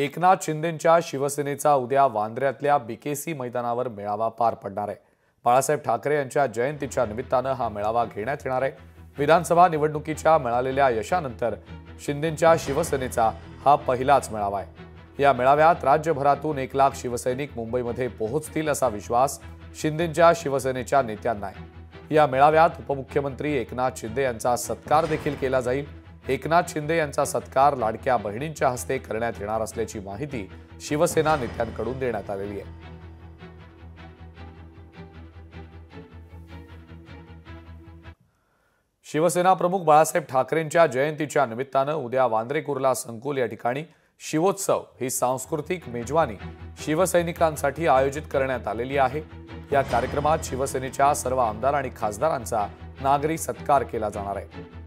एकनाथ शिंदेंच्या शिवसेनेचा उद्या वांद्र्यातल्या बीकेसी मैदानावर मेळावा पार पडणार आहे। बाळासाहेब ठाकरे यांच्या जयंतीच्या निमित्तानं हा मेळावा घेण्यात येणार आहे। विधानसभा निवडणुकीच्या मिळालेल्या यशानंतर शिंदेंच्या शिवसेनेचा हा पहिलाच मेळावा आहे। या मेळाव्यात राज्यभरातून 1 लाख शिवसैनिक मुंबईमध्ये पोहोचतील असा विश्वास शिंदेंच्या शिवसेनेच्या नेत्यांना आहे। या मेळाव्यात उपमुख्यमंत्री एकनाथ शिंदे यांचा सत्कार देखील केला जाईल। एकनाथ शिंदे यांचा सत्कार लाडक्या बहिणींच्या हस्ते करण्यात येणार असल्याची माहिती शिवसेना नेत्यांकडून देण्यात आलेली आहे। शिवसेना प्रमुख बाळासाहेब ठाकरेंच्या जयंतीच्या निमित्तानं उद्या वांद्रे कुर्ला संकुल या ठिकाणी शिवोत्सव ही सांस्कृतिक मेजवानी शिवसैनिकांसाठी आयोजित करण्यात आलेली आहे। या कार्यक्रमात शिवसेनेच्या सर्व आमदार आणि खासदारांचा नागरी सत्कार केला जाणार आहे।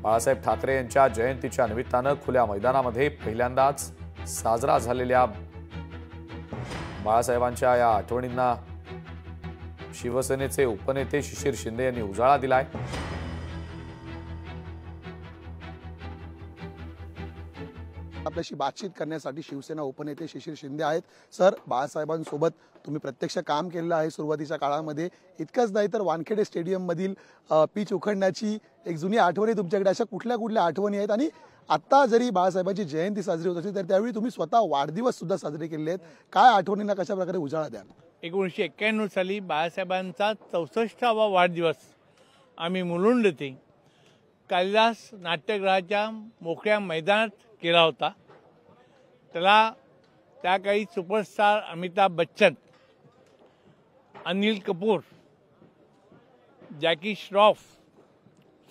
बाळासाहेब ठाकरे यांच्या जयंतीच्या निमित्तानं खुल्या मैदानामध्ये पहिल्यांदाच साजरा झालेल्या बाळासाहेबांच्या या आठवणींना शिवसेनेचे उपनेते शिशिर शिंदे यांनी उजाळा दिलाय। आपल्याशी बातचीत करण्यासाठी शिवसेना उपनेते शिशिर शिंदे आहेत। सर, बाळासाहेबांसोबत तुम्ही प्रत्यक्ष काम केलेलं आहे सुरुवातीच्या काळामध्ये। इतकंच नाही तर वानखेडे स्टेडियम मधील पिच उखडण्याची एक जुनी आठवणी तुमच्याकडे अशा कुठल्या आठवणी आहेत? आणि आता जरी बाळासाहेबांची जयंती साजरी होत असली तर त्यावेळी तुम्ही स्वतः वाढदिवस सुद्धा साजरे केले आहेत। काय आठवणींना कशा प्रकारे उजाळा द्याल? 1991 साली बाळासाहेबांचा 64वा वाढदिवस आम्ही मुलुंड येथे कालिदास नाट्यगृहाच्या मोकळ्या मैदानात केला होता। त्याला त्या काही सुपरस्टार अमिताभ बच्चन, अनिल कपूर, जॅकी श्रॉफ,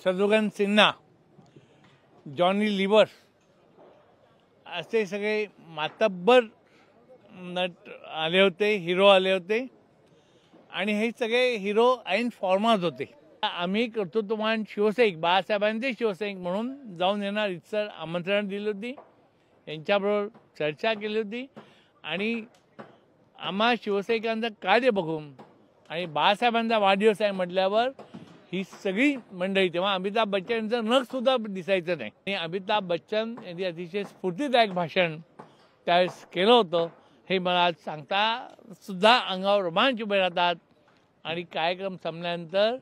शत्रुघ्न सिन्हा, जॉनी लिव्हर असे सगळे मातब्बर नट आले होते, हिरो आले होते आणि हे सगळे हिरो ऐन फॉर्मात होते। आम्ही कर्तृत्ववान शिवसैनिक बाळासाहेबांचे शिवसैनिक म्हणून जाऊन येणार इथं आमंत्रण दिली होती, यांच्याबरोबर चर्चा केली होती आणि आम्हा शिवसैनिकांचं कार्य बघून आणि बाळासाहेबांचा वाढदिवस आहे म्हटल्यावर ही सगळी मंडळी, तेव्हा अमिताभ बच्चन यांचं नख सुद्धा दिसायचं नाही आणि अमिताभ बच्चन यांनी अतिशय स्फूर्तिदायक भाषण त्यावेळेस केलं होतं। हे मला आज सांगता सुद्धा अंगावर रोमांच उभे राहतात आणि कार्यक्रम संपल्यानंतर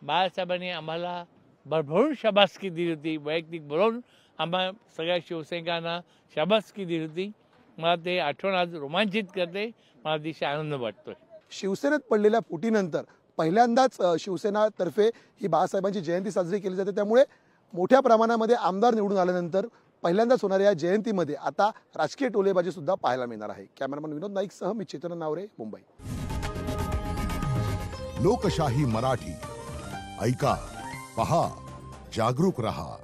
बाळासाहेबांनी आम्हाला भरभरून शाबासकी दिली होती, वैयक्तिक बोलून आम्हा सगळ्या शिवसैनिकांना शाबासकी दिली होती। मला ते आठवण आज रोमांचित करते, मला अतिशय आनंद वाटतोय। शिवसेनेत पडलेल्या फुटीनंतर पहिल्यांदाच शिवसेनातर्फे ही बाळासाहेबांची जयंती साजरी केली जाते। त्यामुळे मोठ्या प्रमाणामध्ये आमदार निवडून आल्यानंतर पहिल्यांदाच होणाऱ्या या जयंतीमध्ये आता राजकीय टोलेबाजी सुद्धा पाहायला मिळणार आहे। कॅमेरामन विनोद नाईकसह मी चेतन नावरे, मुंबई। लोकशाही मराठी ऐका, पहा, जागरूक रहा।